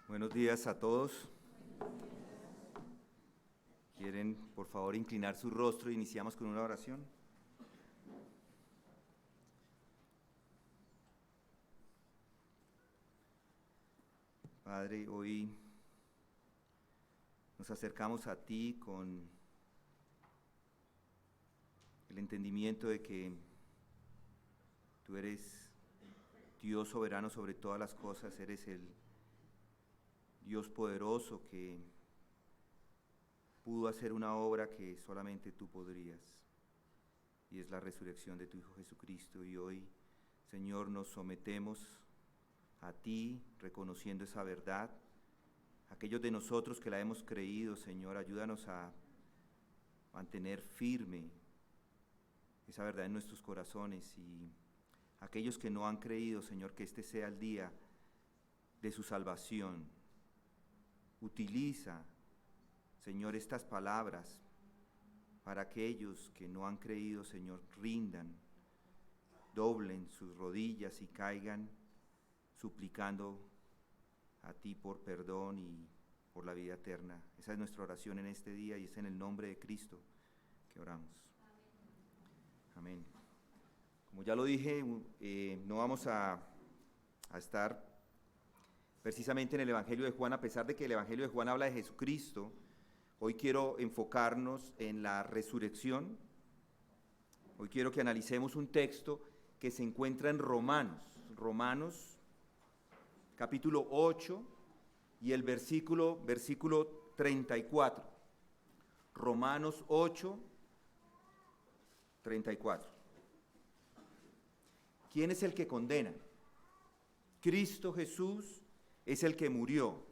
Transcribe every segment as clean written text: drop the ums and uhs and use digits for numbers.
Buenos días a todos. ¿Quieren, por favor, inclinar su rostro? Iniciamos con una oración. Padre, hoy nos acercamos a ti con el entendimiento de que tú eres Dios soberano sobre todas las cosas, eres el Dios poderoso que pudo hacer una obra que solamente tú podrías, y es la resurrección de tu Hijo Jesucristo. Y hoy, Señor, nos sometemos a ti, reconociendo esa verdad. Aquellos de nosotros que la hemos creído, Señor, ayúdanos a mantener firme esa verdad en nuestros corazones, y aquellos que no han creído, Señor, que este sea el día de su salvación. Utiliza, Señor, estas palabras para aquellos que no han creído, Señor, rindan, doblen sus rodillas y caigan suplicando a ti por perdón y por la vida eterna. Esa es nuestra oración en este día, y es en el nombre de Cristo que oramos. Amén. Como ya lo dije, no vamos a estar precisamente en el Evangelio de Juan, a pesar de que el Evangelio de Juan habla de Jesucristo. Hoy quiero enfocarnos en la resurrección. Hoy quiero que analicemos un texto que se encuentra en Romanos capítulo 8 y el versículo 34. Romanos 8, 34. ¿Quién es el que condena? Cristo Jesús es el que murió.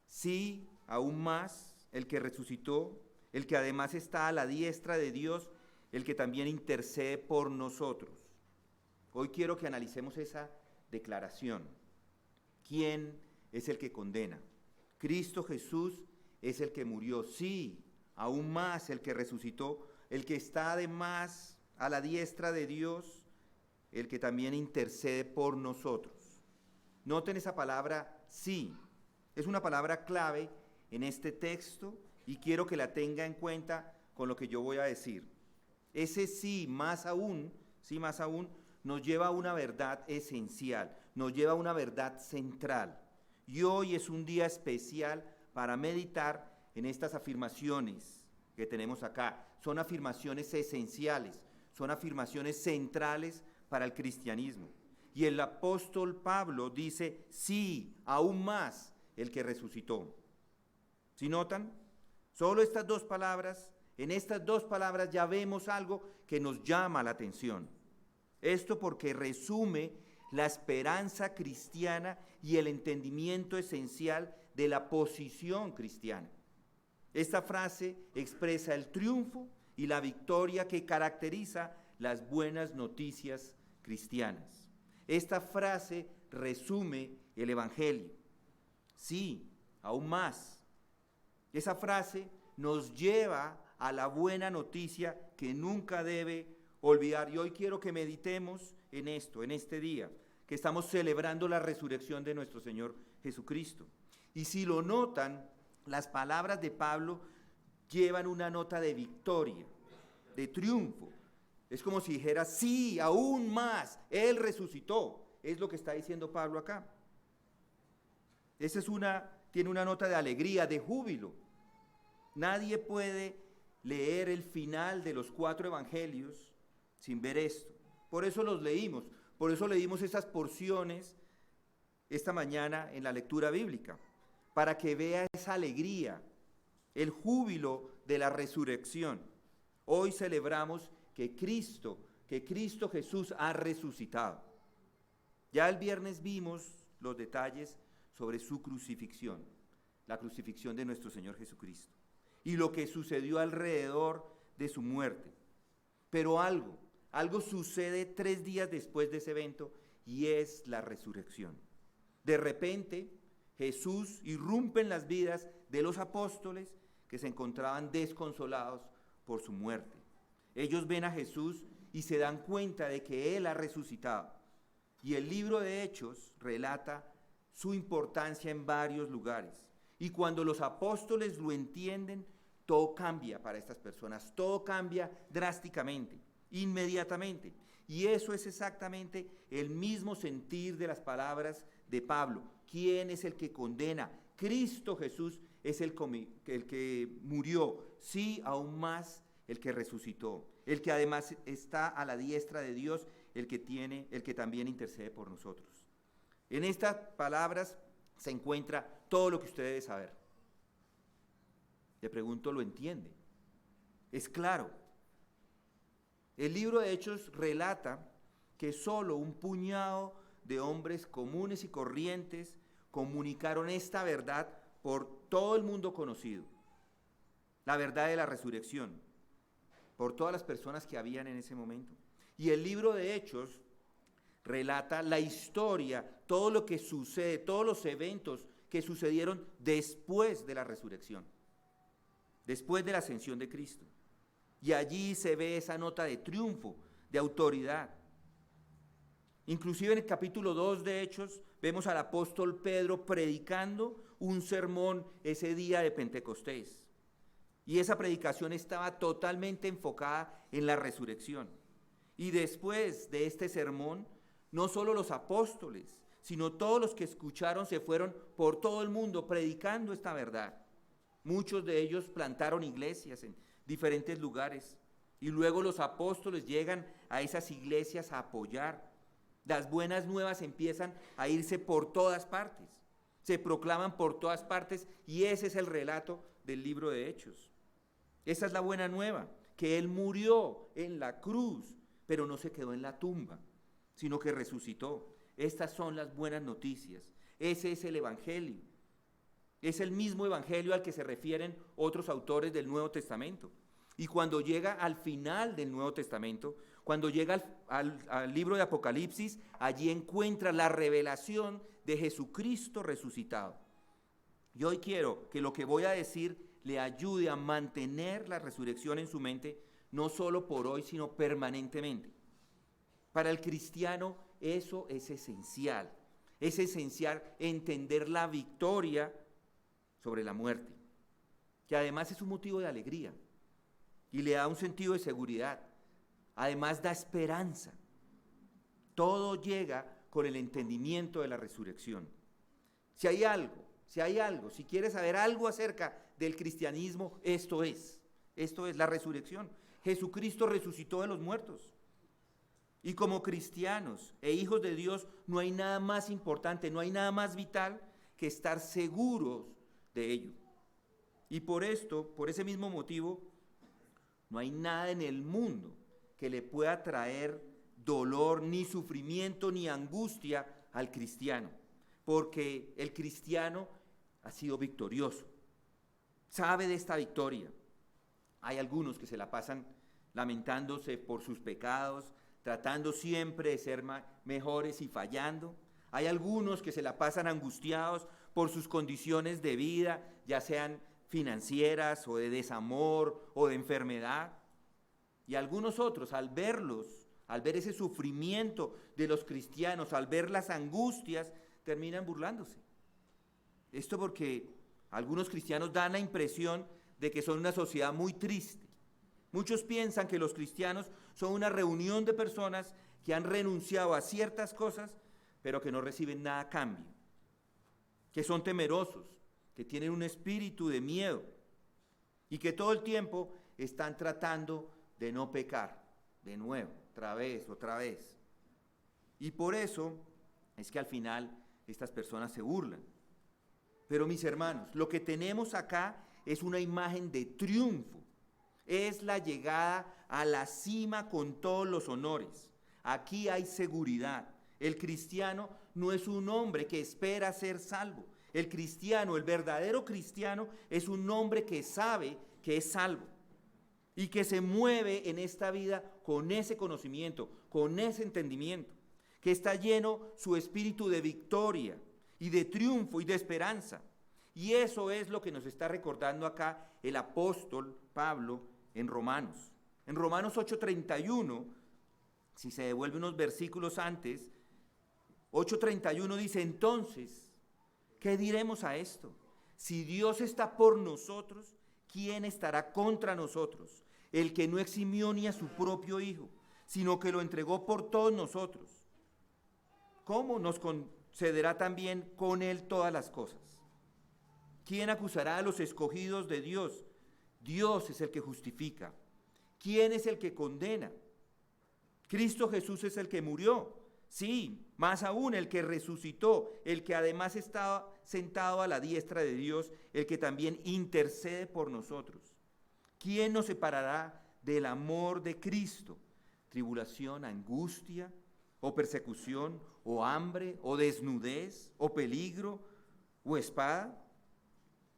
Sí, aún más, el que resucitó, el que además está a la diestra de Dios, el que también intercede por nosotros. Hoy quiero que analicemos esa declaración. ¿Quién es el que condena? Cristo Jesús es el que murió. Sí, aún más, el que resucitó, el que está además a la diestra de Dios, el que también intercede por nosotros. Noten esa palabra sí. Es una palabra clave en este texto y quiero que la tenga en cuenta con lo que yo voy a decir. Ese sí más aún, nos lleva a una verdad esencial, nos lleva a una verdad central. Y hoy es un día especial para meditar en estas afirmaciones que tenemos acá. Son afirmaciones esenciales, son afirmaciones centrales para el cristianismo. Y el apóstol Pablo dice, sí, aún más, el que resucitó. ¿Sí notan? Solo estas dos palabras, en estas dos palabras ya vemos algo que nos llama la atención. Esto porque resume la esperanza cristiana y el entendimiento esencial de la posición cristiana. Esta frase expresa el triunfo y la victoria que caracteriza las buenas noticias cristianas. Esta frase resume el Evangelio. Sí, aún más. Esa frase nos lleva a la buena noticia que nunca debe olvidar. Y hoy quiero que meditemos en esto, en este día, que estamos celebrando la resurrección de nuestro Señor Jesucristo. Y si lo notan, las palabras de Pablo llevan una nota de victoria, de triunfo. Es como si dijera, sí, aún más, Él resucitó. Es lo que está diciendo Pablo acá. Tiene una nota de alegría, de júbilo. Nadie puede leer el final de los 4 evangelios sin ver esto. Por eso los leímos, por eso leímos esas porciones esta mañana en la lectura bíblica, para que vea esa alegría, el júbilo de la resurrección. Hoy celebramos que Cristo Jesús ha resucitado. Ya el viernes vimos los detalles sobre su crucifixión, la crucifixión de nuestro Señor Jesucristo, y lo que sucedió alrededor de su muerte. Pero algo sucede 3 días después de ese evento, y es la resurrección. De repente, Jesús irrumpe en las vidas de los apóstoles que se encontraban desconsolados por su muerte. Ellos ven a Jesús y se dan cuenta de que Él ha resucitado. Y el libro de Hechos relata su importancia en varios lugares. Y cuando los apóstoles lo entienden, todo cambia para estas personas, todo cambia drásticamente, inmediatamente. Y eso es exactamente el mismo sentir de las palabras de Pablo. ¿Quién es el que condena? Cristo Jesús es el que murió, sí, aún más el que resucitó, el que además está a la diestra de Dios, el que también intercede por nosotros. En estas palabras se encuentra todo lo que usted debe saber. Le pregunto, ¿lo entiende? Es claro. El libro de Hechos relata que solo un puñado de hombres comunes y corrientes comunicaron esta verdad por todo el mundo conocido. La verdad de la resurrección, por todas las personas que habían en ese momento. Y el libro de Hechos relata la historia, todo lo que sucede, todos los eventos que sucedieron después de la resurrección, después de la ascensión de Cristo. Y allí se ve esa nota de triunfo, de autoridad. Inclusive en el capítulo 2 de Hechos vemos al apóstol Pedro predicando un sermón ese día de Pentecostés. Y esa predicación estaba totalmente enfocada en la resurrección. Y después de este sermón, no solo los apóstoles, sino todos los que escucharon se fueron por todo el mundo predicando esta verdad. Muchos de ellos plantaron iglesias en diferentes lugares y luego los apóstoles llegan a esas iglesias a apoyar. Las buenas nuevas empiezan a irse por todas partes, se proclaman por todas partes y ese es el relato del libro de Hechos. Esa es la buena nueva, que Él murió en la cruz, pero no se quedó en la tumba, sino que resucitó. Estas son las buenas noticias. Ese es el Evangelio. Es el mismo Evangelio al que se refieren otros autores del Nuevo Testamento. Y cuando llega al final del Nuevo Testamento, cuando llega al libro de Apocalipsis, allí encuentra la revelación de Jesucristo resucitado. Y hoy quiero que lo que voy a decir le ayude a mantener la resurrección en su mente, no solo por hoy, sino permanentemente. Para el cristiano eso es esencial entender la victoria sobre la muerte, que además es un motivo de alegría y le da un sentido de seguridad, además da esperanza. Todo llega con el entendimiento de la resurrección. Si quieres saber algo acerca del cristianismo, esto es la resurrección. Jesucristo resucitó de los muertos. Y como cristianos e hijos de Dios, no hay nada más importante, no hay nada más vital que estar seguros de ello. Y por ese mismo motivo, no hay nada en el mundo que le pueda traer dolor, ni sufrimiento, ni angustia al cristiano, porque el cristiano ha sido victorioso, sabe de esta victoria. Hay algunos que se la pasan lamentándose por sus pecados, tratando siempre de ser mejores y fallando. Hay algunos que se la pasan angustiados por sus condiciones de vida, ya sean financieras o de desamor o de enfermedad. Y algunos otros, al ver ese sufrimiento de los cristianos, al ver las angustias, terminan burlándose. Esto porque algunos cristianos dan la impresión de que son una sociedad muy triste. Muchos piensan que los cristianos son una reunión de personas que han renunciado a ciertas cosas, pero que no reciben nada a cambio, que son temerosos, que tienen un espíritu de miedo y que todo el tiempo están tratando de no pecar, de nuevo, otra vez. Y por eso es que al final estas personas se burlan. Pero mis hermanos, lo que tenemos acá es una imagen de triunfo. Es la llegada a la cima con todos los honores. Aquí hay seguridad. El cristiano no es un hombre que espera ser salvo. El cristiano, el verdadero cristiano, es un hombre que sabe que es salvo y que se mueve en esta vida con ese conocimiento, con ese entendimiento, que está lleno su espíritu de victoria y de triunfo y de esperanza. Y eso es lo que nos está recordando acá el apóstol Pablo en Romanos. En Romanos 8:31, si se devuelve unos versículos antes, 8:31 dice: entonces, ¿Qué diremos a esto? Si Dios está por nosotros, ¿quién estará contra nosotros? El que no eximió ni a su propio Hijo, sino que lo entregó por todos nosotros. ¿Cómo nos concederá también con Él todas las cosas? ¿Quién acusará a los escogidos de Dios? Dios es el que justifica. ¿Quién es el que condena? Cristo Jesús es el que murió. Sí, más aún el que resucitó, el que además está sentado a la diestra de Dios, el que también intercede por nosotros. ¿Quién nos separará del amor de Cristo? ¿Tribulación, angustia, o persecución, o hambre, o desnudez, o peligro, o espada?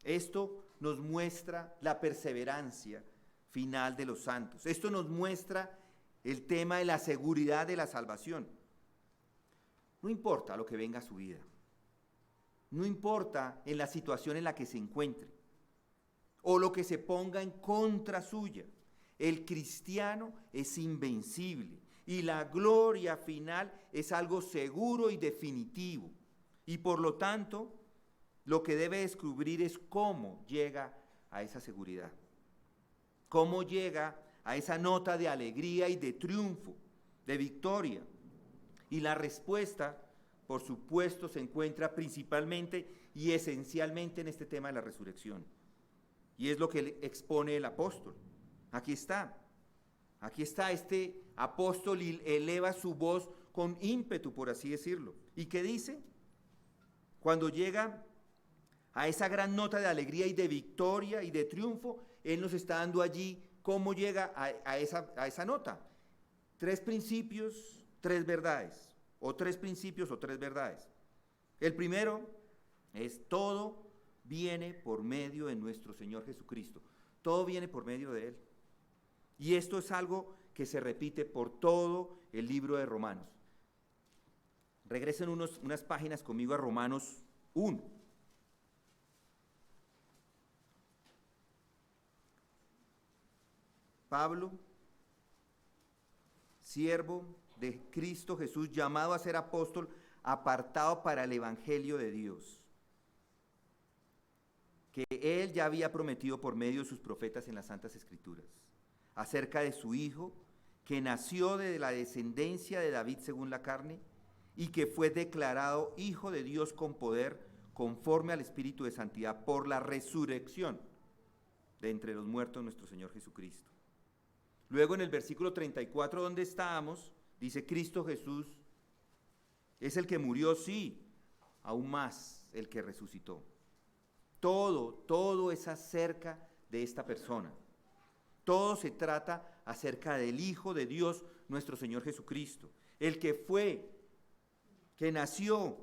Esto nos muestra la perseverancia final de los santos. Esto nos muestra el tema de la seguridad de la salvación. No importa lo que venga a su vida, no importa en la situación en la que se encuentre o lo que se ponga en contra suya, el cristiano es invencible y la gloria final es algo seguro y definitivo. Y por lo tanto, lo que debe descubrir es cómo llega a esa seguridad, cómo llega a esa nota de alegría y de triunfo, de victoria. Y la respuesta, por supuesto, se encuentra principalmente y esencialmente en este tema de la resurrección. Y es lo que expone el apóstol. Aquí está, este apóstol eleva su voz con ímpetu, por así decirlo. ¿Y qué dice? Cuando llega a esa gran nota de alegría y de victoria y de triunfo, él nos está dando allí cómo llega a esa nota. 3 principios, 3 verdades, o 3 principios o 3 verdades. El primero es: todo viene por medio de nuestro Señor Jesucristo. Todo viene por medio de Él. Y esto es algo que se repite por todo el libro de Romanos. Regresen unas páginas conmigo a Romanos 1. Pablo, siervo de Cristo Jesús, llamado a ser apóstol, apartado para el evangelio de Dios, que él ya había prometido por medio de sus profetas en las Santas Escrituras, acerca de su Hijo, que nació de la descendencia de David según la carne, y que fue declarado Hijo de Dios con poder, conforme al Espíritu de santidad, por la resurrección de entre los muertos nuestro Señor Jesucristo. Luego en el versículo 34 donde estábamos, dice: Cristo Jesús es el que murió, sí, aún más el que resucitó. Todo es acerca de esta persona. Todo se trata acerca del Hijo de Dios, nuestro Señor Jesucristo, el que nació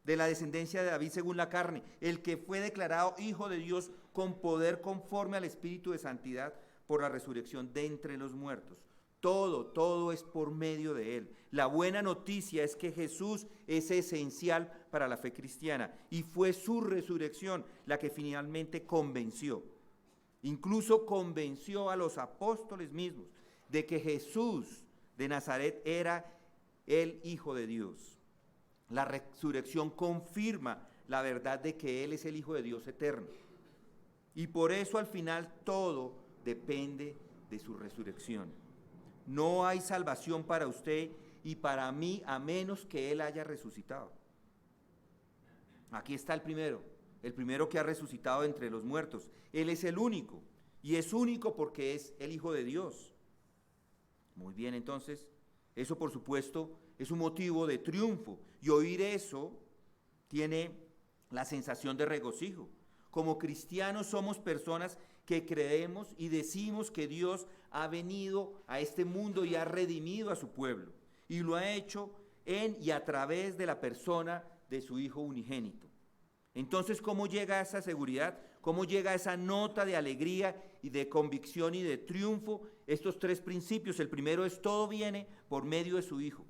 de la descendencia de David según la carne, el que fue declarado Hijo de Dios con poder conforme al Espíritu de santidad, por la resurrección de entre los muertos. Todo es por medio de Él. La buena noticia es que Jesús es esencial para la fe cristiana y fue su resurrección la que finalmente convenció. Incluso convenció a los apóstoles mismos de que Jesús de Nazaret era el Hijo de Dios. La resurrección confirma la verdad de que Él es el Hijo de Dios eterno. Y por eso al final todo depende de su resurrección. No hay salvación para usted y para mí a menos que Él haya resucitado. Aquí está el primero que ha resucitado entre los muertos. Él es el único, y es único porque es el Hijo de Dios. Muy bien, entonces, eso por supuesto es un motivo de triunfo, y oír eso tiene la sensación de regocijo. Como cristianos somos personas que creemos y decimos que Dios ha venido a este mundo y ha redimido a su pueblo, y lo ha hecho en y a través de la persona de su Hijo unigénito. Entonces, ¿cómo llega a esa seguridad? ¿Cómo llega a esa nota de alegría y de convicción y de triunfo? Estos 3 principios. El primero es: todo viene por medio de su Hijo,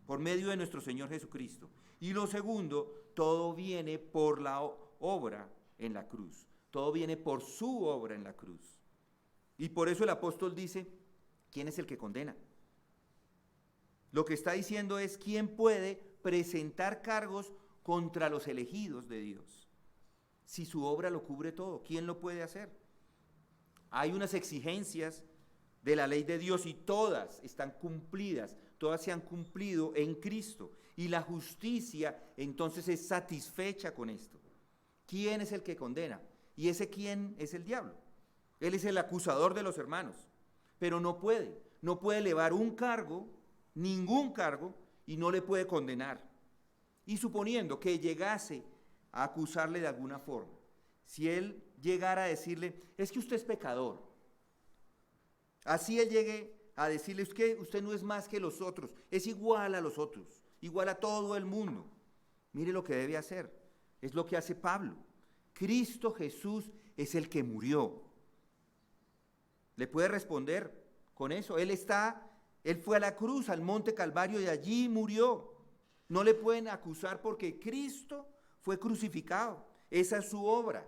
por medio de nuestro Señor Jesucristo. Y lo segundo, todo viene por la obra en la cruz. Todo viene por su obra en la cruz. Y por eso el apóstol dice: ¿quién es el que condena? Lo que está diciendo es: ¿quién puede presentar cargos contra los elegidos de Dios? si su obra lo cubre todo? ¿Quién lo puede hacer? Hay unas exigencias de la ley de Dios y todas están cumplidas, todas se han cumplido en Cristo. Y la justicia entonces es satisfecha con esto. ¿Quién es el que condena? ¿Y ese quién es el diablo? Él es el acusador de los hermanos, pero no puede elevar un cargo, ningún cargo, y no le puede condenar. Y suponiendo que llegase a acusarle de alguna forma, si él llegara a decirle, es que usted es pecador, así él llegue a decirle, es que usted no es más que los otros, es igual a los otros, igual a todo el mundo. Mire lo que debe hacer, es lo que hace Pablo. Cristo Jesús es el que murió. Le puede responder con eso. Él fue a la cruz, al monte Calvario, y allí murió. No le pueden acusar porque Cristo fue crucificado. Esa es su obra.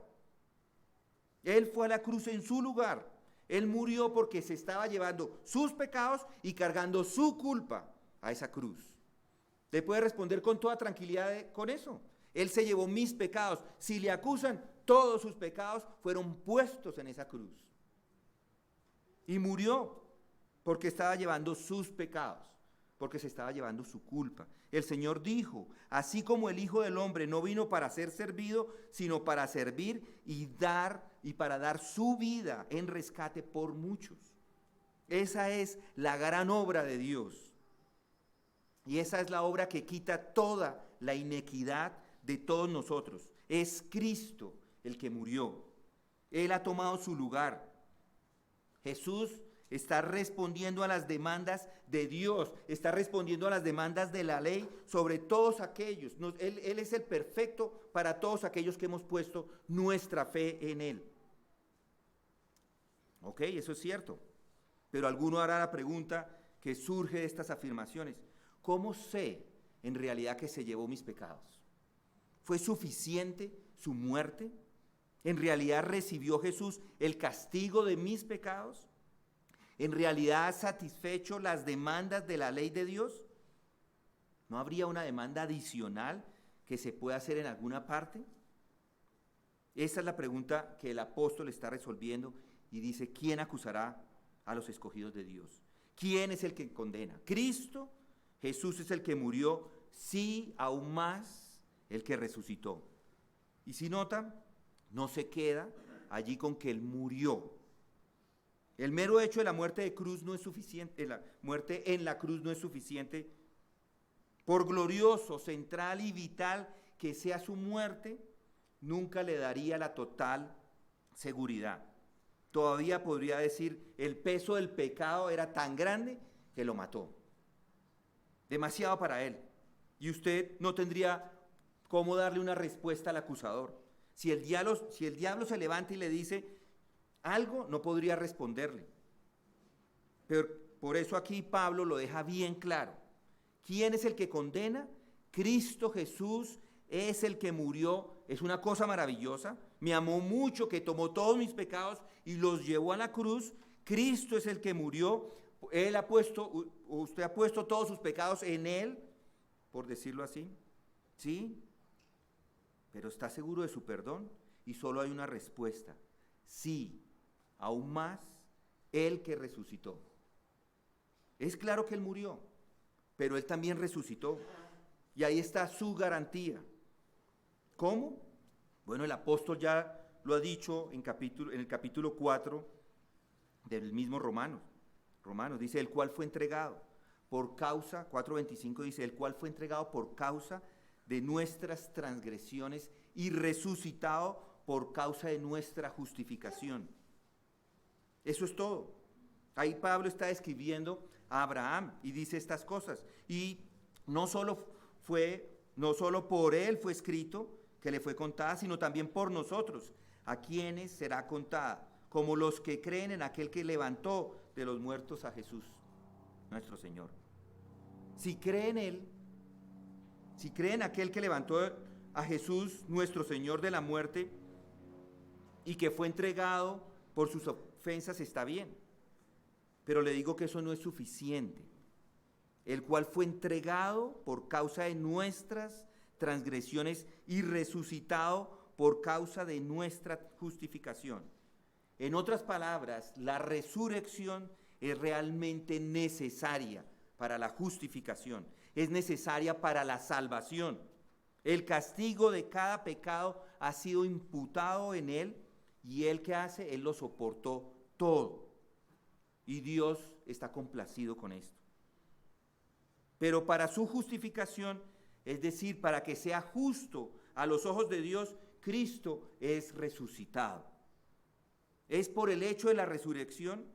Él fue a la cruz en su lugar. Él murió porque se estaba llevando sus pecados y cargando su culpa a esa cruz. Le puede responder con toda tranquilidad con eso. Él se llevó mis pecados. Si le acusan, todos sus pecados fueron puestos en esa cruz. Y murió porque estaba llevando sus pecados, porque se estaba llevando su culpa. El Señor dijo, así como el Hijo del Hombre no vino para ser servido, sino para servir y para dar su vida en rescate por muchos. Esa es la gran obra de Dios. Y esa es la obra que quita toda la inequidad de todos nosotros. Es Cristo el que murió. Él ha tomado su lugar. Jesús está respondiendo a las demandas de Dios, está respondiendo a las demandas de la ley sobre todos aquellos. Él es el perfecto para todos aquellos que hemos puesto nuestra fe en Él. Ok, eso es cierto. Pero alguno hará la pregunta que surge de estas afirmaciones. ¿Cómo sé en realidad que se llevó mis pecados? ¿Fue suficiente su muerte? ¿En realidad recibió Jesús el castigo de mis pecados? ¿En realidad ha satisfecho las demandas de la ley de Dios? ¿No habría una demanda adicional que se pueda hacer en alguna parte? Esa es la pregunta que el apóstol está resolviendo y dice, ¿quién acusará a los escogidos de Dios? ¿Quién es el que condena? Cristo, Jesús es el que murió, sí, aún más, el que resucitó. Y si notan, no se queda allí con que Él murió. El mero hecho de la muerte de cruz no es suficiente, la muerte en la cruz no es suficiente. Por glorioso, central y vital que sea su muerte, nunca le daría la total seguridad. Todavía podría decir, el peso del pecado era tan grande que lo mató. Demasiado para Él. Y usted no tendría cómo darle una respuesta al acusador. Si el diablo se levanta y le dice algo, no podría responderle. Pero por eso aquí Pablo lo deja bien claro. ¿Quién es el que condena? Cristo Jesús es el que murió. Es una cosa maravillosa. Me amó mucho, que tomó todos mis pecados y los llevó a la cruz. Cristo es el que murió. Usted ha puesto todos sus pecados en Él, por decirlo así. ¿Sí? Pero ¿está seguro de su perdón? Y solo hay una respuesta. Sí, aún más, Él que resucitó. Es claro que Él murió, pero Él también resucitó. Y ahí está su garantía. ¿Cómo? Bueno, el apóstol ya lo ha dicho en el capítulo 4 del mismo Romanos. Dice, el cual fue entregado por causa, 4:25 dice, el cual fue entregado por causa de nuestras transgresiones y resucitado por causa de nuestra justificación. Eso es todo. Ahí Pablo está describiendo a Abraham y dice estas cosas. Y no solo por él fue escrito, que le fue contada, sino también por nosotros, a quienes será contada, como los que creen en aquel que levantó de los muertos a Jesús, nuestro Señor. Si creen en Él, si creen en aquel que levantó a Jesús, nuestro Señor, de la muerte, y que fue entregado por sus ofensas, está bien. Pero le digo que eso no es suficiente. El cual fue entregado por causa de nuestras transgresiones y resucitado por causa de nuestra justificación. En otras palabras, la resurrección es realmente necesaria para la justificación, es necesaria para la salvación. El castigo de cada pecado ha sido imputado en él, y él, ¿qué hace? Él lo soportó todo. Y Dios está complacido con esto. Pero para su justificación, es decir, para que sea justo a los ojos de Dios, Cristo es resucitado. Es por el hecho de la resurrección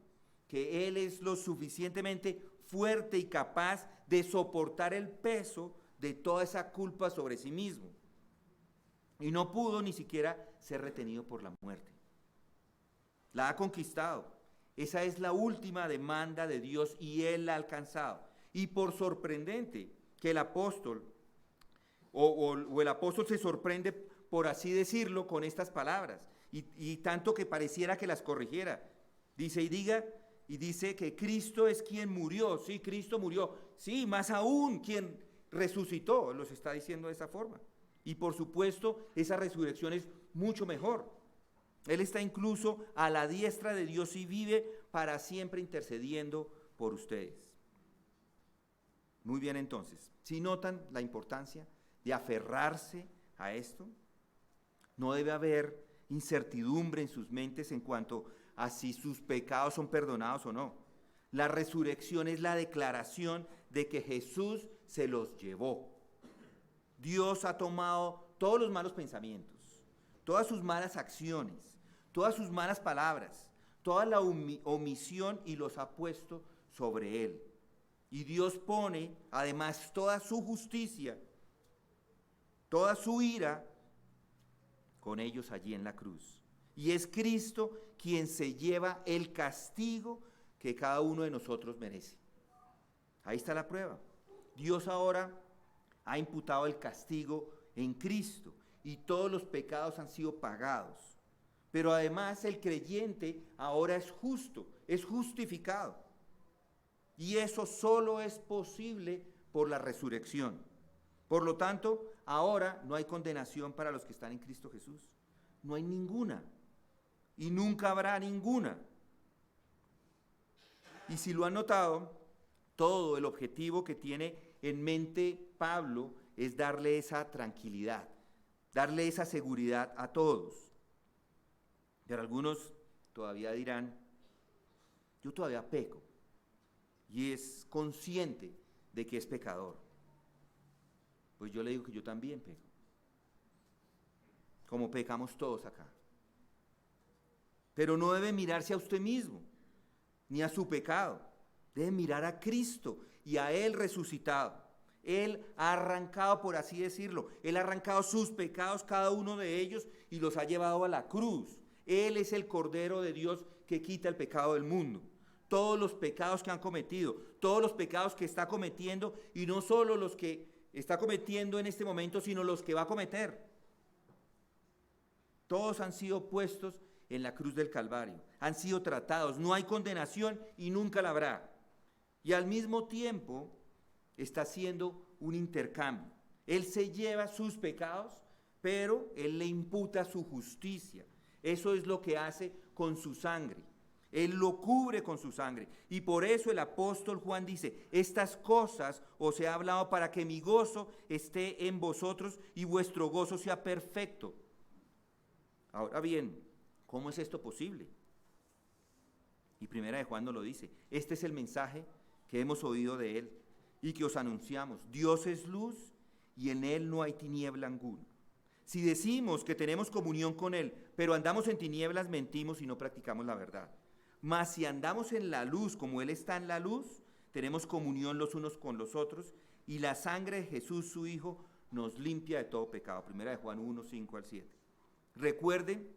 que Él es lo suficientemente fuerte y capaz de soportar el peso de toda esa culpa sobre sí mismo. Y no pudo ni siquiera ser retenido por la muerte. La ha conquistado. Esa es la última demanda de Dios y Él la ha alcanzado. Y por sorprendente que el apóstol, o el apóstol se sorprende, por así decirlo, con estas palabras, y tanto que pareciera que las corrigiera. Dice que Cristo es quien murió. Sí, Cristo murió. Sí, más aún, quien resucitó, los está diciendo de esa forma. Y por supuesto, esa resurrección es mucho mejor. Él está incluso a la diestra de Dios y vive para siempre intercediendo por ustedes. Muy bien, entonces, ¿sí notan la importancia de aferrarse a esto? No debe haber incertidumbre en sus mentes en cuanto a si sus pecados son perdonados o no. La resurrección es la declaración de que Jesús se los llevó. Dios ha tomado todos los malos pensamientos, todas sus malas acciones, todas sus malas palabras, toda la omisión, y los ha puesto sobre Él. Y Dios pone además toda su justicia, toda su ira con ellos allí en la cruz. Y es Cristo quien se lleva el castigo que cada uno de nosotros merece. Ahí está la prueba. Dios ahora ha imputado el castigo en Cristo y todos los pecados han sido pagados. Pero además el creyente ahora es justo, es justificado. Y eso solo es posible por la resurrección. Por lo tanto, ahora no hay condenación para los que están en Cristo Jesús. No hay ninguna. Y nunca habrá ninguna. Y si lo han notado, todo el objetivo que tiene en mente Pablo es darle esa tranquilidad, darle esa seguridad a todos. Pero algunos todavía dirán, yo todavía peco, y es consciente de que es pecador. Pues yo le digo que yo también peco, como pecamos todos acá. Pero no debe mirarse a usted mismo, ni a su pecado. Debe mirar a Cristo y a Él resucitado. Él ha arrancado, por así decirlo, Él ha arrancado sus pecados, cada uno de ellos, y los ha llevado a la cruz. Él es el Cordero de Dios que quita el pecado del mundo. Todos los pecados que han cometido, todos los pecados que está cometiendo, y no solo los que está cometiendo en este momento, sino los que va a cometer. Todos han sido puestos en la cruz del Calvario, han sido tratados, no hay condenación y nunca la habrá. Y al mismo tiempo está haciendo un intercambio. Él se lleva sus pecados, pero Él le imputa su justicia. Eso es lo que hace con su sangre. Él lo cubre con su sangre. Y por eso el apóstol Juan dice, estas cosas os he hablado para que mi gozo esté en vosotros y vuestro gozo sea perfecto. Ahora bien, ¿cómo es esto posible? Y Primera de Juan nos lo dice. Este es el mensaje que hemos oído de Él y que os anunciamos. Dios es luz y en Él no hay tiniebla alguna. Si decimos que tenemos comunión con Él, pero andamos en tinieblas, mentimos y no practicamos la verdad. Mas si andamos en la luz como Él está en la luz, tenemos comunión los unos con los otros, y la sangre de Jesús, su Hijo, nos limpia de todo pecado. Primera de Juan 1, 5 al 7. Recuerden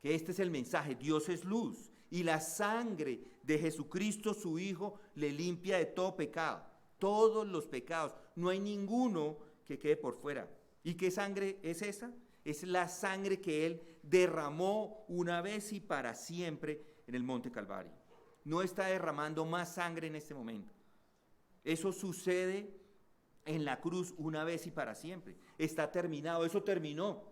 que este es el mensaje, Dios es luz, y la sangre de Jesucristo, su Hijo, le limpia de todo pecado, todos los pecados, no hay ninguno que quede por fuera. ¿Y qué sangre es esa? Es la sangre que Él derramó una vez y para siempre en el Monte Calvario. No está derramando más sangre en este momento. Eso sucede en la cruz una vez y para siempre. Está terminado, eso terminó.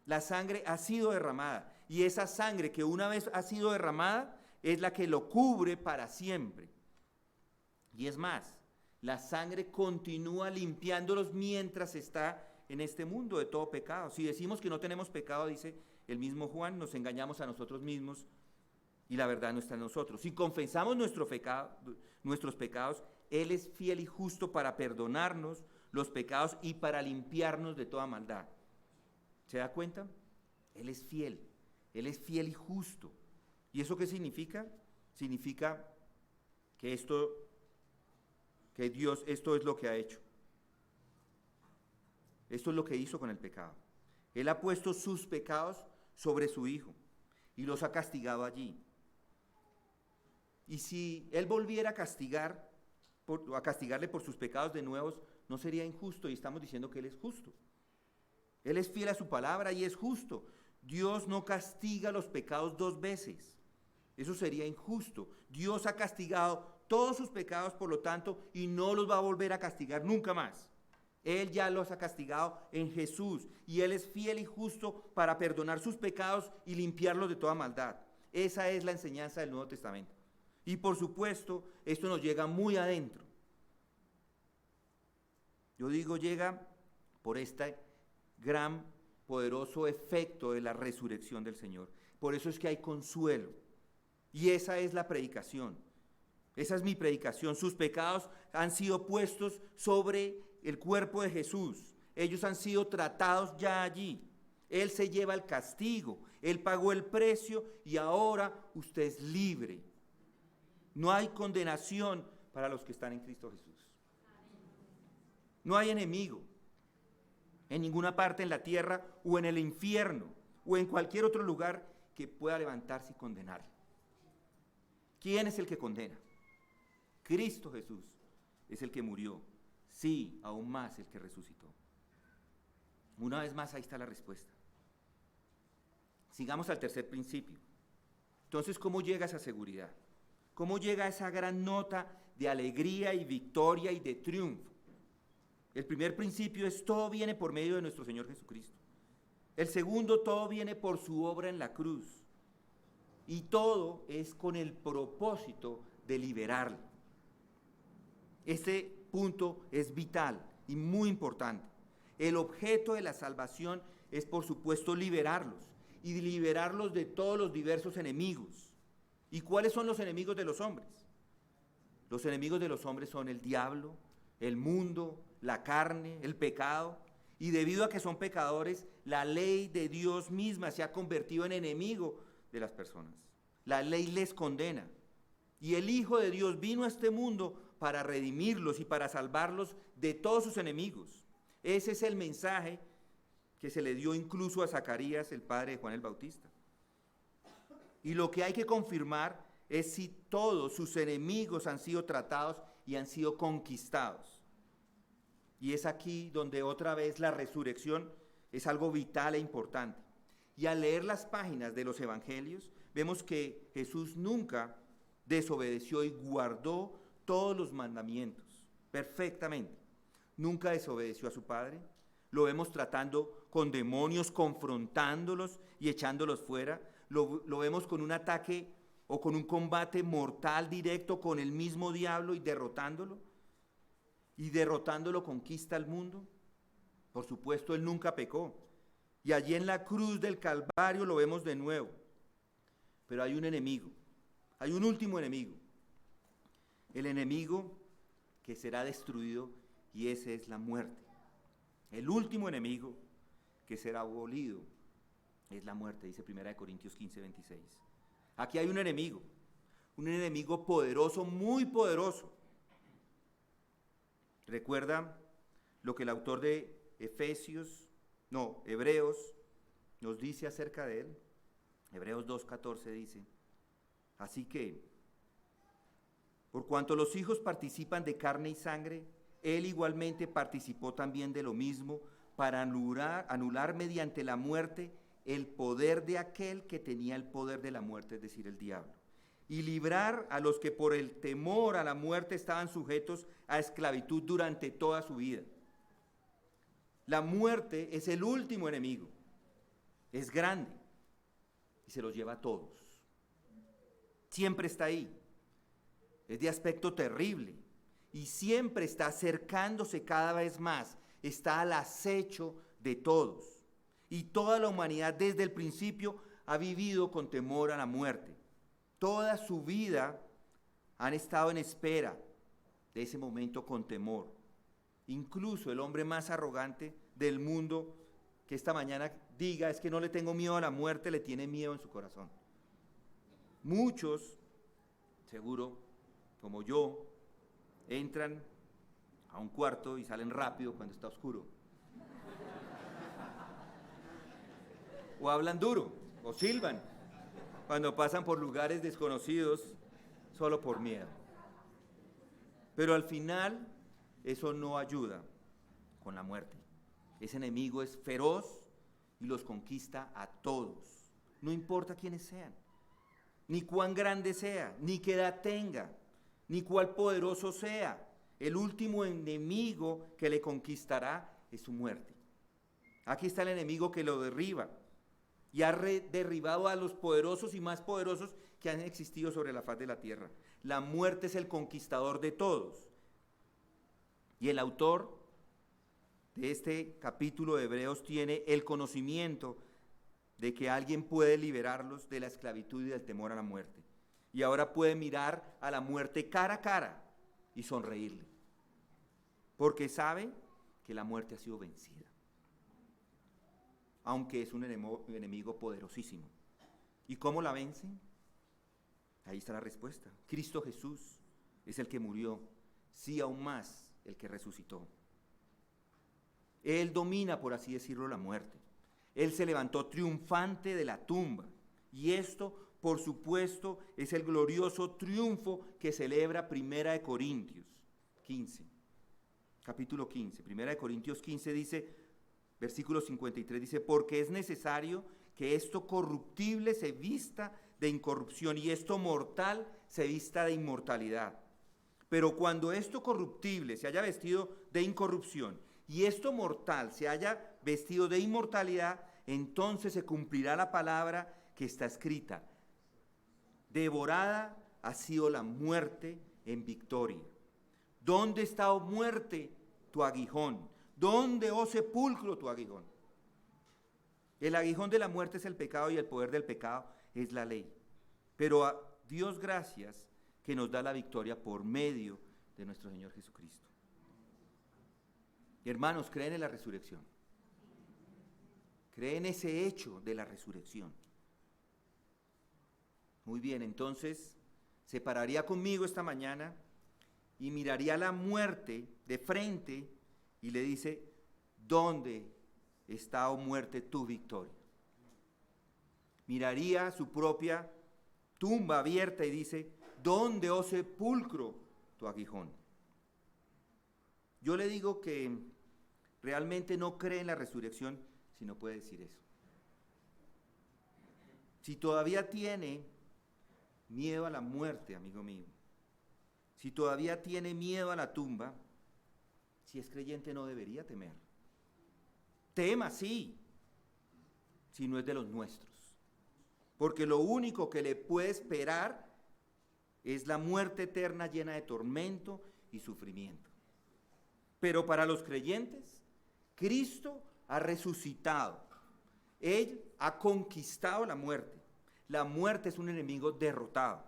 La sangre ha sido derramada. Y esa sangre que una vez ha sido derramada es la que lo cubre para siempre. Y es más, la sangre continúa limpiándolos mientras está en este mundo de todo pecado. Si decimos que no tenemos pecado, dice el mismo Juan, nos engañamos a nosotros mismos y la verdad no está en nosotros. Si confesamos nuestros pecados, Él es fiel y justo para perdonarnos los pecados y para limpiarnos de toda maldad. ¿Se da cuenta? Él es fiel y justo. ¿Y eso qué significa? Significa que esto es lo que ha hecho. Esto es lo que hizo con el pecado. Él ha puesto sus pecados sobre su Hijo y los ha castigado allí. Y si Él volviera a castigarle por sus pecados de nuevo, no sería injusto, y estamos diciendo que Él es justo. Él es fiel a su palabra y es justo. Dios no castiga los pecados dos veces. Eso sería injusto. Dios ha castigado todos sus pecados, por lo tanto, y no los va a volver a castigar nunca más. Él ya los ha castigado en Jesús, y Él es fiel y justo para perdonar sus pecados y limpiarlos de toda maldad. Esa es la enseñanza del Nuevo Testamento. Y por supuesto, esto nos llega muy adentro. Yo digo, llega por este gran, poderoso efecto de la resurrección del Señor. Por eso es que hay consuelo. Y esa es la predicación. Esa es mi predicación. Sus pecados han sido puestos sobre el cuerpo de Jesús. Ellos han sido tratados ya allí. Él se lleva el castigo. Él pagó el precio y ahora usted es libre. No hay condenación para los que están en Cristo Jesús. No hay enemigo en ninguna parte en la tierra o en el infierno o en cualquier otro lugar que pueda levantarse y condenar. ¿Quién es el que condena? Cristo Jesús es el que murió. Sí, aún más el que resucitó. Una vez más, ahí está la respuesta. Sigamos al tercer principio. Entonces, ¿cómo llega esa seguridad? ¿Cómo llega esa gran nota de alegría y victoria y de triunfo? El primer principio es: todo viene por medio de nuestro Señor Jesucristo. El segundo: todo viene por su obra en la cruz. Y todo es con el propósito de liberarlo. Este punto es vital y muy importante. El objeto de la salvación es, por supuesto, liberarlos y liberarlos de todos los diversos enemigos. ¿Y cuáles son los enemigos de los hombres? Los enemigos de los hombres son el diablo, el mundo, la carne, el pecado. Y debido a que son pecadores, la ley de Dios misma se ha convertido en enemigo de las personas. La ley les condena. Y el Hijo de Dios vino a este mundo para redimirlos y para salvarlos de todos sus enemigos. Ese es el mensaje que se le dio incluso a Zacarías, el padre de Juan el Bautista. Y lo que hay que confirmar es si todos sus enemigos han sido tratados y han sido conquistados. Y es aquí donde otra vez la resurrección es algo vital e importante. Y al leer las páginas de los evangelios, vemos que Jesús nunca desobedeció y guardó todos los mandamientos perfectamente. Nunca desobedeció a su Padre. Lo vemos tratando con demonios, confrontándolos y echándolos fuera. Lo vemos con un ataque o con un combate mortal directo con el mismo diablo y derrotándolo. Y derrotándolo conquista el mundo. Por supuesto, Él nunca pecó. Y allí en la cruz del Calvario lo vemos de nuevo. Pero hay un enemigo. Hay un último enemigo. El enemigo que será destruido, y ese es la muerte. El último enemigo que será abolido es la muerte, dice 1 Corintios 15, 26. Aquí hay un enemigo poderoso, muy poderoso. ¿Recuerda lo que el autor de Hebreos nos dice acerca de él? Hebreos 2:14 dice: así que, por cuanto los hijos participan de carne y sangre, él igualmente participó también de lo mismo, para anular mediante la muerte el poder de aquel que tenía el poder de la muerte, es decir, el diablo, y librar a los que por el temor a la muerte estaban sujetos a esclavitud durante toda su vida. La muerte es el último enemigo. es grande y se los lleva a todos. Siempre está ahí. Es de aspecto terrible y siempre está acercándose cada vez más. Está al acecho de todos. Y toda la humanidad desde el principio ha vivido con temor a la muerte. Toda su vida han estado en espera de ese momento con temor. Incluso el hombre más arrogante del mundo que esta mañana diga es que no le tengo miedo a la muerte, le tiene miedo en su corazón. Muchos, seguro, como yo, entran a un cuarto y salen rápido cuando está oscuro. O hablan duro, o silban, cuando pasan por lugares desconocidos solo por miedo. Pero al final, eso no ayuda con la muerte. Ese enemigo es feroz y los conquista a todos. No importa quiénes sean, ni cuán grande sea, ni qué edad tenga, ni cuál poderoso sea. El último enemigo que le conquistará es su muerte. Aquí está el enemigo que lo derriba y ha derribado a los poderosos y más poderosos que han existido sobre la faz de la tierra. La muerte es el conquistador de todos. Y el autor de este capítulo de Hebreos tiene el conocimiento de que alguien puede liberarlos de la esclavitud y del temor a la muerte. Y ahora puede mirar a la muerte cara a cara y sonreírle. Porque sabe que la muerte ha sido vencida. Aunque es un enemigo poderosísimo. ¿Y cómo la vencen? Ahí está la respuesta. Cristo Jesús es el que murió, sí aún más el que resucitó. Él domina, por así decirlo, la muerte. Él se levantó triunfante de la tumba. Y esto, por supuesto, es el glorioso triunfo que celebra 1 Corintios 15. Capítulo 15. 1 Corintios 15 dice, versículo 53, dice, porque es necesario que esto corruptible se vista de incorrupción y esto mortal se vista de inmortalidad. Pero cuando esto corruptible se haya vestido de incorrupción y esto mortal se haya vestido de inmortalidad, entonces se cumplirá la palabra que está escrita. Devorada ha sido la muerte en victoria. ¿Dónde está, oh muerte, tu aguijón? ¿Dónde, oh sepulcro, tu aguijón? El aguijón de la muerte es el pecado y el poder del pecado es la ley. Pero a Dios gracias que nos da la victoria por medio de nuestro Señor Jesucristo. Hermanos, ¿creen en la resurrección? ¿Creen ese hecho de la resurrección? Muy bien, entonces se pararía conmigo esta mañana y miraría a la muerte de frente y le dice, ¿dónde está, oh muerte, tu victoria? Miraría su propia tumba abierta y dice, ¿dónde, oh sepulcro, tu aguijón? Yo le digo que realmente no cree en la resurrección si no puede decir eso. Si todavía tiene miedo a la muerte, amigo mío, si todavía tiene miedo a la tumba, si es creyente no debería temer. Tema, sí, si no es de los nuestros. Porque lo único que le puede esperar es la muerte eterna llena de tormento y sufrimiento. Pero para los creyentes, Cristo ha resucitado. Él ha conquistado la muerte. La muerte es un enemigo derrotado.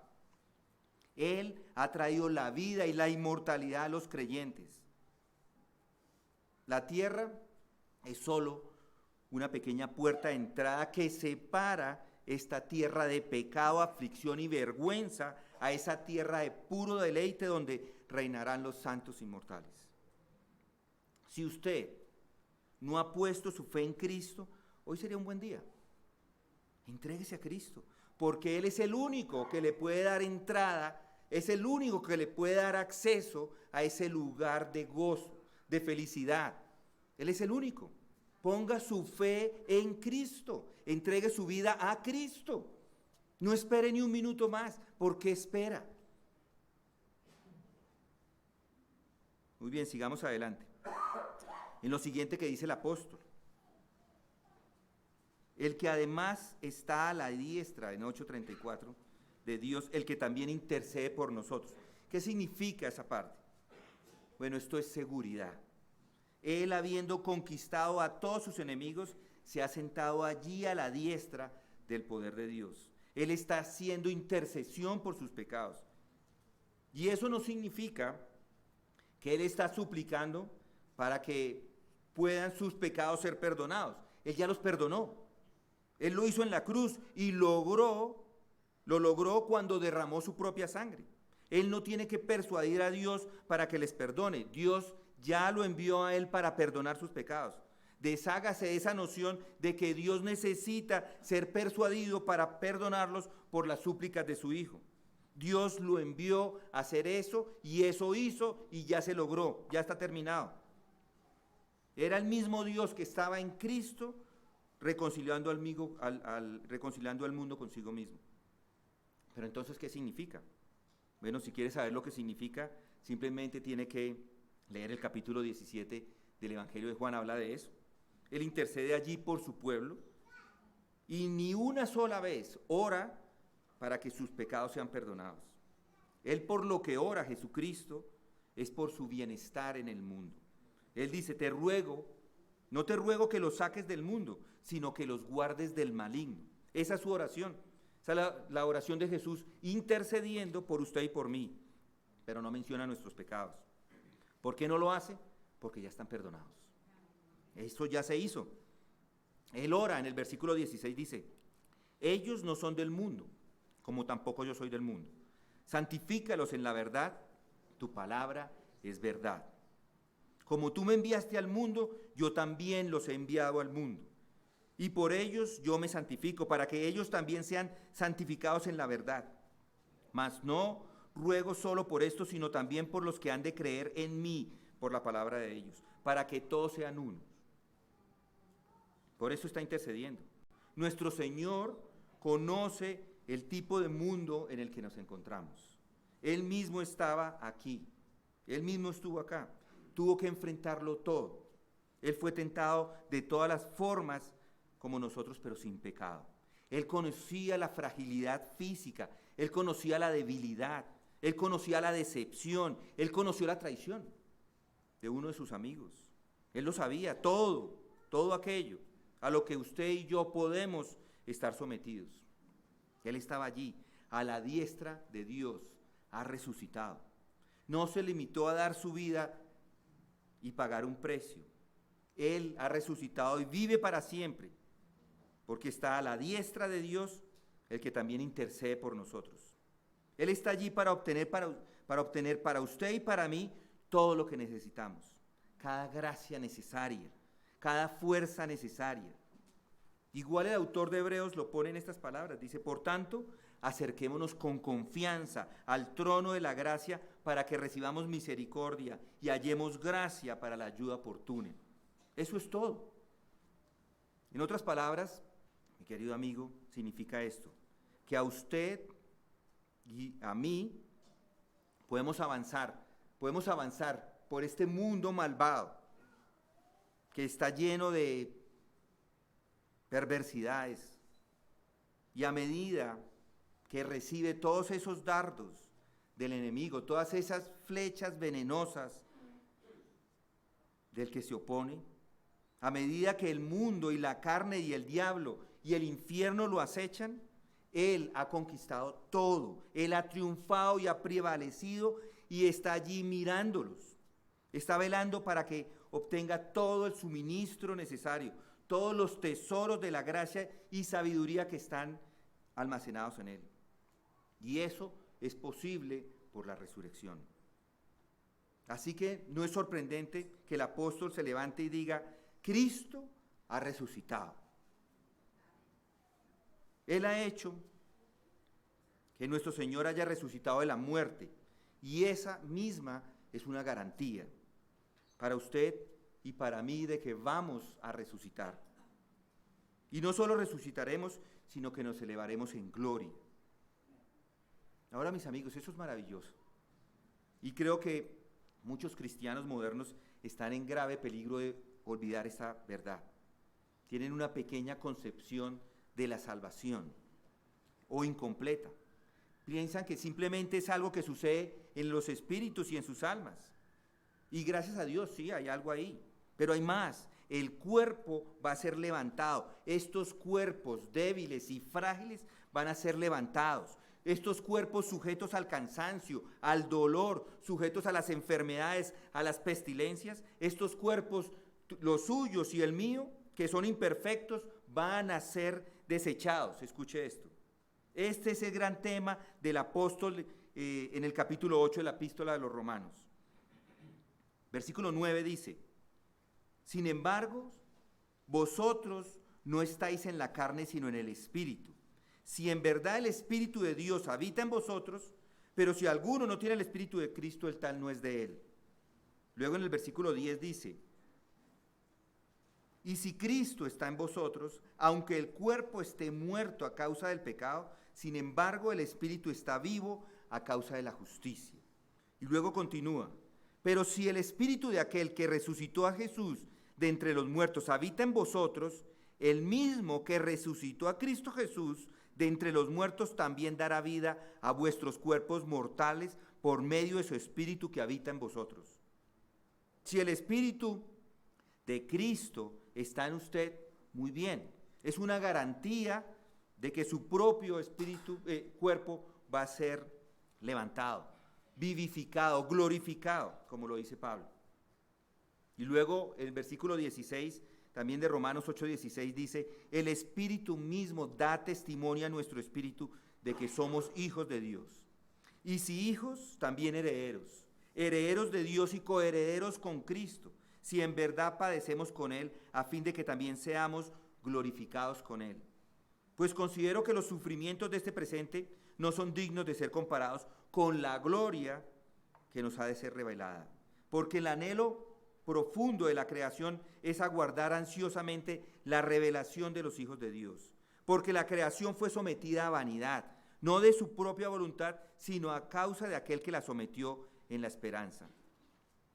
Él ha traído la vida y la inmortalidad a los creyentes. La tierra es solo una pequeña puerta de entrada que separa esta tierra de pecado, aflicción y vergüenza a esa tierra de puro deleite donde reinarán los santos inmortales. Si usted no ha puesto su fe en Cristo, hoy sería un buen día. Entréguese a Cristo, porque Él es el único que le puede dar entrada, es el único que le puede dar acceso a ese lugar de gozo, de felicidad. Él es el único. Ponga su fe en Cristo, entregue su vida a Cristo. No espere ni un minuto más, porque espera. Muy bien, sigamos adelante. En lo siguiente que dice el apóstol. el que además está a la diestra, en 8:34, de Dios, el que también intercede por nosotros. ¿Qué significa esa parte? Bueno, esto es seguridad. Él, habiendo conquistado a todos sus enemigos, se ha sentado allí a la diestra del poder de Dios. Él está haciendo intercesión por sus pecados. Y eso no significa que Él está suplicando para que puedan sus pecados ser perdonados. Él ya los perdonó. Él lo hizo en la cruz y lo logró cuando derramó su propia sangre. Él no tiene que persuadir a Dios para que les perdone. Dios ya lo envió a Él para perdonar sus pecados. Deshágase de esa noción de que Dios necesita ser persuadido para perdonarlos por las súplicas de su Hijo. Dios lo envió a hacer eso y eso hizo y ya se logró, ya está terminado. Era el mismo Dios que estaba en Cristo reconciliando al mundo consigo mismo. Pero entonces, ¿qué significa? Bueno, si quieres saber lo que significa, simplemente tiene que leer el capítulo 17 del Evangelio de Juan, habla de eso. Él intercede allí por su pueblo y ni una sola vez ora para que sus pecados sean perdonados. Él, por lo que ora Jesucristo, es por su bienestar en el mundo. Él dice, no te ruego que los saques del mundo, sino que los guardes del maligno. Esa es su oración. Esa es la oración de Jesús intercediendo por usted y por mí, pero no menciona nuestros pecados. ¿Por qué no lo hace? Porque ya están perdonados. Eso ya se hizo. Él ora en el versículo 16, dice, ellos no son del mundo, como tampoco yo soy del mundo. Santifícalos en la verdad, tu palabra es verdad. Como tú me enviaste al mundo, yo también los he enviado al mundo. Y por ellos yo me santifico, para que ellos también sean santificados en la verdad. Mas no ruego solo por esto, sino también por los que han de creer en mí, por la palabra de ellos, para que todos sean uno. Por eso está intercediendo. Nuestro Señor conoce el tipo de mundo en el que nos encontramos. Él mismo estaba aquí. Él mismo estuvo acá. Tuvo que enfrentarlo todo. Él fue tentado de todas las formas como nosotros, pero sin pecado. Él conocía la fragilidad física. Él conocía la debilidad. Él conocía la decepción. Él conoció la traición de uno de sus amigos. Él lo sabía, todo aquello a lo que usted y yo podemos estar sometidos. Él estaba allí, a la diestra de Dios, ha resucitado. No se limitó a dar su vida y pagar un precio. Él ha resucitado y vive para siempre, porque está a la diestra de Dios, el que también intercede por nosotros. Él está allí para obtener para usted y para mí todo lo que necesitamos, cada gracia necesaria, cada fuerza necesaria. Igual el autor de Hebreos lo pone en estas palabras, dice, por tanto, acerquémonos con confianza al trono de la gracia para que recibamos misericordia y hallemos gracia para la ayuda oportuna. Eso es todo. En otras palabras, mi querido amigo, significa esto, que a usted y a mí podemos avanzar por este mundo malvado que está lleno de perversidades, y a medida que recibe todos esos dardos del enemigo, todas esas flechas venenosas del que se opone, a medida que el mundo y la carne y el diablo y el infierno lo acechan, Él ha conquistado todo, Él ha triunfado y ha prevalecido y está allí mirándolos, está velando para que obtenga todo el suministro necesario, todos los tesoros de la gracia y sabiduría que están almacenados en Él. Y eso es posible por la resurrección. Así que no es sorprendente que el apóstol se levante y diga, Cristo ha resucitado. Él ha hecho que nuestro Señor haya resucitado de la muerte, y esa misma es una garantía para usted y para mí de que vamos a resucitar. Y no solo resucitaremos, sino que nos elevaremos en gloria. Ahora, mis amigos, eso es maravilloso. Y creo que muchos cristianos modernos están en grave peligro de olvidar esa verdad. tienen una pequeña concepción de la salvación o incompleta. Piensan que simplemente es algo que sucede en los espíritus y en sus almas. Y gracias a Dios, sí, hay algo ahí. Pero hay más. El cuerpo va a ser levantado. Estos cuerpos débiles y frágiles van a ser levantados. Estos cuerpos sujetos al cansancio, al dolor, sujetos a las enfermedades, a las pestilencias, estos cuerpos, los suyos y el mío, que son imperfectos, van a ser desechados. Escuche esto. Este es el gran tema del apóstol en el capítulo 8 de la epístola de los Romanos. Versículo 9 dice: sin embargo, vosotros no estáis en la carne, sino en el Espíritu. Si en verdad el Espíritu de Dios habita en vosotros, pero si alguno no tiene el Espíritu de Cristo, el tal no es de él. Luego en el versículo 10 dice: y si Cristo está en vosotros, aunque el cuerpo esté muerto a causa del pecado, sin embargo el Espíritu está vivo a causa de la justicia. Y luego continúa: pero si el Espíritu de aquel que resucitó a Jesús de entre los muertos habita en vosotros, el mismo que resucitó a Cristo Jesús de entre los muertos también dará vida a vuestros cuerpos mortales por medio de su Espíritu que habita en vosotros. Si el Espíritu de Cristo está en usted, muy bien. Es una garantía de que su propio cuerpo va a ser levantado, vivificado, glorificado, como lo dice Pablo. Y luego el versículo 16, también de Romanos 8:16 dice: el Espíritu mismo da testimonio a nuestro espíritu de que somos hijos de Dios. Y si hijos, también herederos, herederos de Dios y coherederos con Cristo, si en verdad padecemos con Él, a fin de que también seamos glorificados con Él. Pues considero que los sufrimientos de este presente no son dignos de ser comparados con la gloria que nos ha de ser revelada. Porque el anhelo profundo de la creación es aguardar ansiosamente la revelación de los hijos de Dios. Porque la creación fue sometida a vanidad, no de su propia voluntad, sino a causa de aquel que la sometió en la esperanza.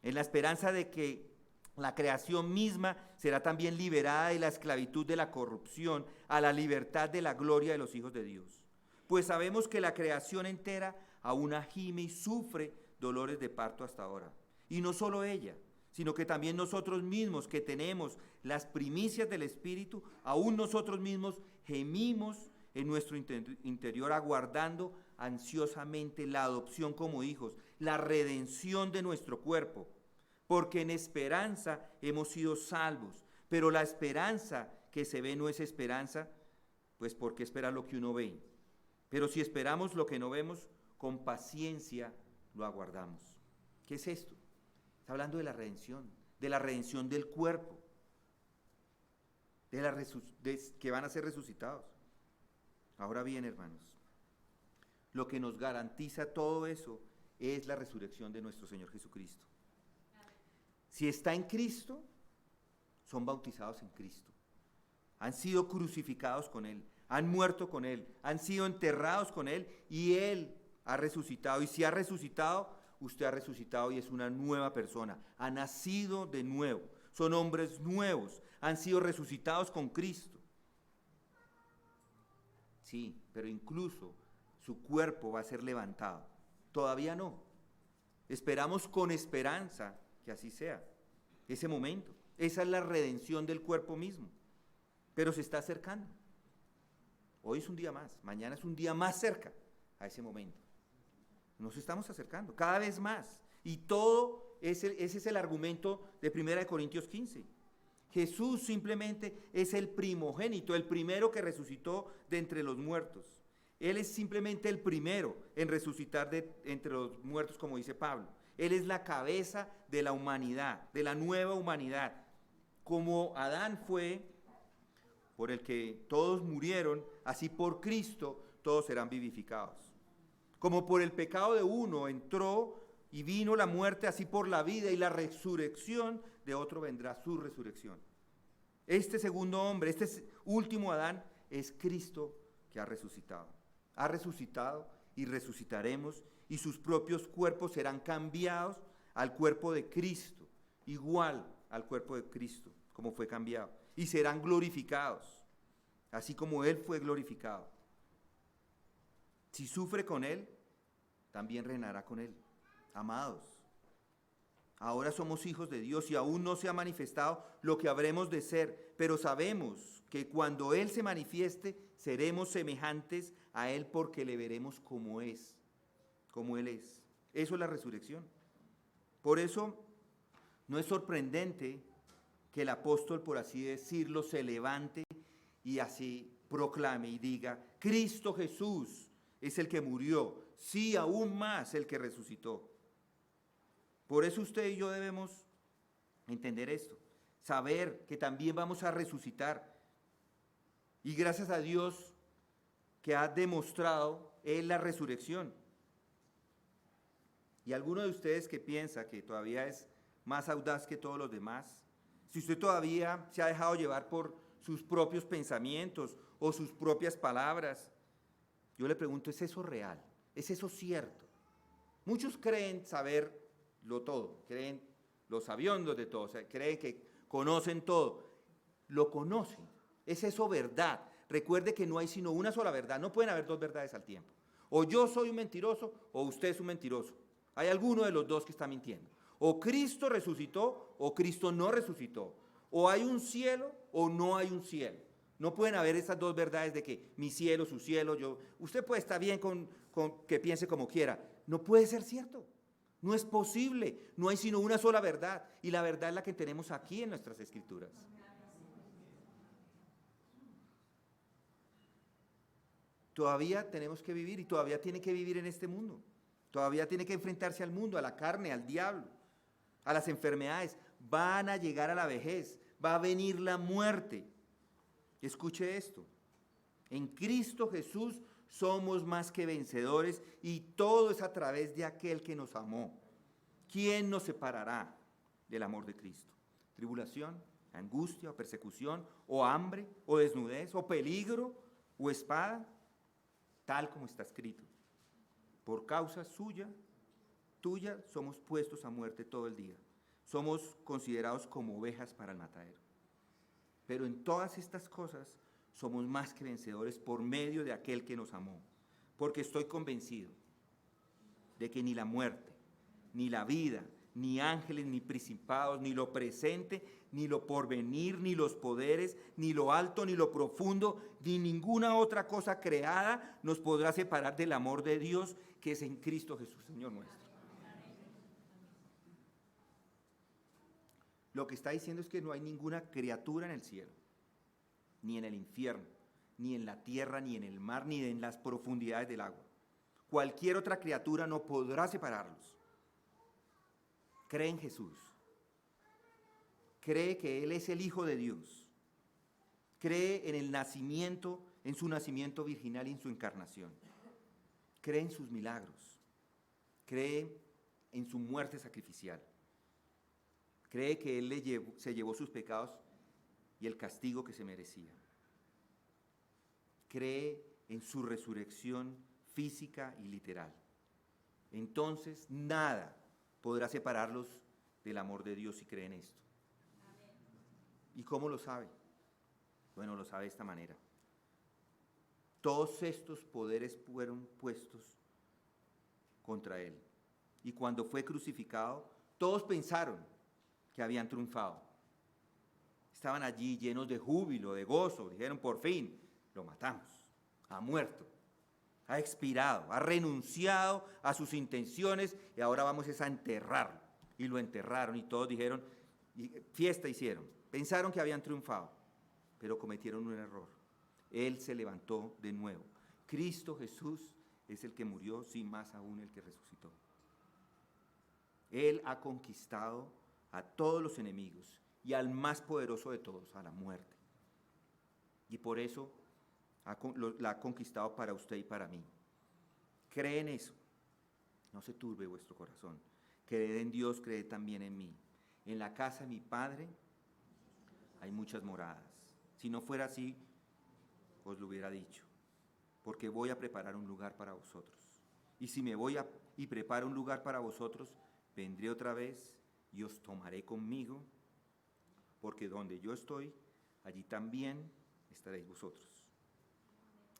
En la esperanza de que la creación misma será también liberada de la esclavitud de la corrupción a la libertad de la gloria de los hijos de Dios. Pues sabemos que la creación entera aún gime y sufre dolores de parto hasta ahora. Y no solo ella, sino que también nosotros mismos que tenemos las primicias del Espíritu, aún nosotros mismos gemimos en nuestro interior aguardando ansiosamente la adopción como hijos, la redención de nuestro cuerpo. Porque en esperanza hemos sido salvos, pero la esperanza que se ve no es esperanza, pues ¿por qué esperar lo que uno ve? Pero si esperamos lo que no vemos, con paciencia lo aguardamos. ¿Qué es esto? Está hablando de la redención del cuerpo, que van a ser resucitados. Ahora bien, hermanos, lo que nos garantiza todo eso es la resurrección de nuestro Señor Jesucristo. Si está en Cristo, son bautizados en Cristo. Han sido crucificados con Él, han muerto con Él, han sido enterrados con Él y Él ha resucitado. Y si ha resucitado, usted ha resucitado y es una nueva persona. Ha nacido de nuevo. Son hombres nuevos. Han sido resucitados con Cristo. Sí, pero incluso su cuerpo va a ser levantado. Todavía no. Esperamos con esperanza que así sea, ese momento. Esa es la redención del cuerpo mismo, pero se está acercando. Hoy es un día más, mañana es un día más cerca a ese momento. Nos estamos acercando cada vez más, y ese es el argumento de 1 Corintios 15. Jesús simplemente es el primogénito, el primero que resucitó de entre los muertos. Él es simplemente el primero en resucitar de entre los muertos, como dice Pablo. Él es la cabeza de la humanidad, de la nueva humanidad. Como Adán fue, por el que todos murieron, así por Cristo todos serán vivificados. Como por el pecado de uno entró y vino la muerte, así por la vida y la resurrección de otro vendrá su resurrección. Este segundo hombre, este último Adán, es Cristo que ha resucitado. Ha resucitado y resucitaremos, y sus propios cuerpos serán cambiados al cuerpo de Cristo, igual al cuerpo de Cristo, como fue cambiado. y serán glorificados, así como Él fue glorificado. Si sufre con Él, también reinará con Él. Amados, ahora somos hijos de Dios y aún no se ha manifestado lo que habremos de ser, pero sabemos que cuando Él se manifieste, seremos semejantes a Él porque le veremos como es, como Él es. Eso es la resurrección. Por eso no es sorprendente que el apóstol, por así decirlo, se levante y así proclame y diga: Cristo Jesús es el que murió, sí, aún más el que resucitó. Por eso usted y yo debemos entender esto, saber que también vamos a resucitar. Y gracias a Dios que ha demostrado Él la resurrección. Y alguno de ustedes que piensa que todavía es más audaz que todos los demás, si usted todavía se ha dejado llevar por sus propios pensamientos o sus propias palabras, yo le pregunto, ¿es eso real? ¿Es eso cierto? Muchos creen saberlo todo, creen los sabiondos de todo, o sea, creen que conocen todo. Lo conocen. ¿Es eso verdad? Recuerde que no hay sino una sola verdad, no pueden haber dos verdades al tiempo. O yo soy un mentiroso o usted es un mentiroso. Hay alguno de los dos que está mintiendo. O Cristo resucitó o Cristo no resucitó. O hay un cielo o no hay un cielo. No pueden haber esas dos verdades de que mi cielo, su cielo, yo. Usted puede estar bien con que piense como quiera. No puede ser cierto. No es posible. No hay sino una sola verdad. Y la verdad es la que tenemos aquí en nuestras escrituras. Todavía tenemos que vivir y todavía tiene que vivir en este mundo. Todavía tiene que enfrentarse al mundo, a la carne, al diablo, a las enfermedades. Van a llegar a la vejez, va a venir la muerte. Escuche esto. En Cristo Jesús somos más que vencedores y todo es a través de aquel que nos amó. ¿Quién nos separará del amor de Cristo? ¿Tribulación, angustia o persecución, o hambre, o desnudez, o peligro, o espada? Tal como está escrito. Por causa tuya, somos puestos a muerte todo el día. Somos considerados como ovejas para el matadero. Pero en todas estas cosas somos más que vencedores por medio de aquel que nos amó. Porque estoy convencido de que ni la muerte, ni la vida, ni ángeles, ni principados, ni lo presente, ni lo porvenir, ni los poderes, ni lo alto, ni lo profundo, ni ninguna otra cosa creada nos podrá separar del amor de Dios que es en Cristo Jesús, Señor nuestro. Lo que está diciendo es que no hay ninguna criatura en el cielo, ni en el infierno, ni en la tierra, ni en el mar, ni en las profundidades del agua. Cualquier otra criatura no podrá separarlos. Cree en Jesús. Cree que Él es el Hijo de Dios. Cree en el nacimiento, en su nacimiento virginal y en su encarnación. Cree en sus milagros. Cree en su muerte sacrificial. Cree que Él se llevó sus pecados y el castigo que se merecía. Cree en su resurrección física y literal. Entonces, nada podrá separarlos del amor de Dios si creen esto. ¿Y cómo lo sabe? Bueno, lo sabe de esta manera. Todos estos poderes fueron puestos contra Él. Y cuando fue crucificado, todos pensaron que habían triunfado. Estaban allí llenos de júbilo, de gozo. Dijeron, por fin, lo matamos. Ha muerto. Ha expirado. Ha renunciado a sus intenciones y ahora vamos a enterrarlo. Y lo enterraron y todos dijeron, y fiesta hicieron. Pensaron que habían triunfado, pero cometieron un error. Él se levantó de nuevo. Cristo Jesús es el que murió, sí, más aún el que resucitó. Él ha conquistado a todos los enemigos y al más poderoso de todos, a la muerte. Y por eso la ha conquistado para usted y para mí. Cree en eso. No se turbe vuestro corazón. Creed en Dios, creed también en mí. En la casa de mi Padre hay muchas moradas. Si no fuera así, os lo hubiera dicho. Porque voy a preparar un lugar para vosotros. Y si me voy y preparo un lugar para vosotros, vendré otra vez y os tomaré conmigo, porque donde yo estoy, allí también estaréis vosotros.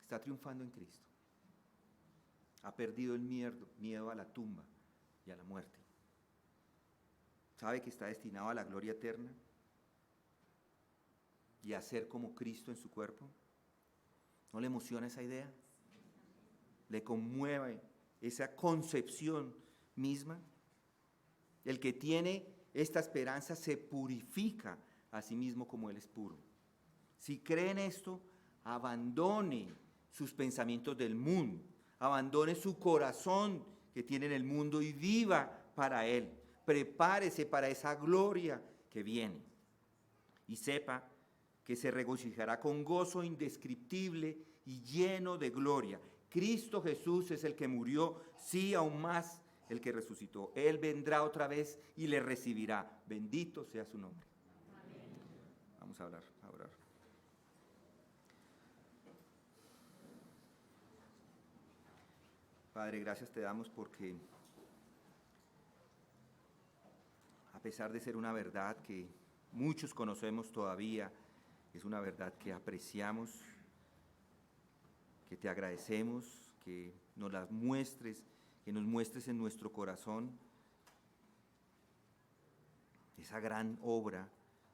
Está triunfando en Cristo. Ha perdido el miedo a la tumba y a la muerte. Sabe que está destinado a la gloria eterna y a ser como Cristo en su cuerpo. ¿No le emociona esa idea? ¿Le conmueve esa concepción misma? El que tiene esta esperanza se purifica a sí mismo como Él es puro. Si cree en esto, abandone sus pensamientos del mundo, abandone su corazón que tiene en el mundo y viva para Él. Prepárese para esa gloria que viene y sepa que se regocijará con gozo indescriptible y lleno de gloria. Cristo Jesús es el que murió, sí, aún más el que resucitó. Él vendrá otra vez y le recibirá. Bendito sea su nombre. Amén. Vamos a orar. Padre, gracias te damos porque a pesar de ser una verdad que muchos conocemos todavía, es una verdad que apreciamos, que te agradecemos, que nos las muestres, que nos muestres en nuestro corazón esa gran obra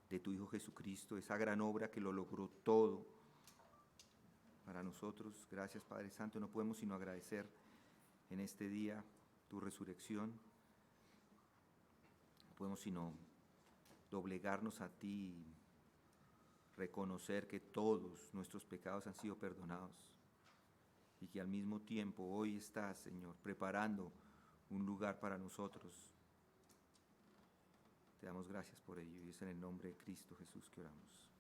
de tu Hijo Jesucristo, esa gran obra que lo logró todo para nosotros. Gracias, Padre Santo, no podemos sino agradecer en este día tu resurrección. No podemos sino doblegarnos a ti y reconocer que todos nuestros pecados han sido perdonados y que al mismo tiempo hoy estás, Señor, preparando un lugar para nosotros. Te damos gracias por ello y es en el nombre de Cristo Jesús que oramos.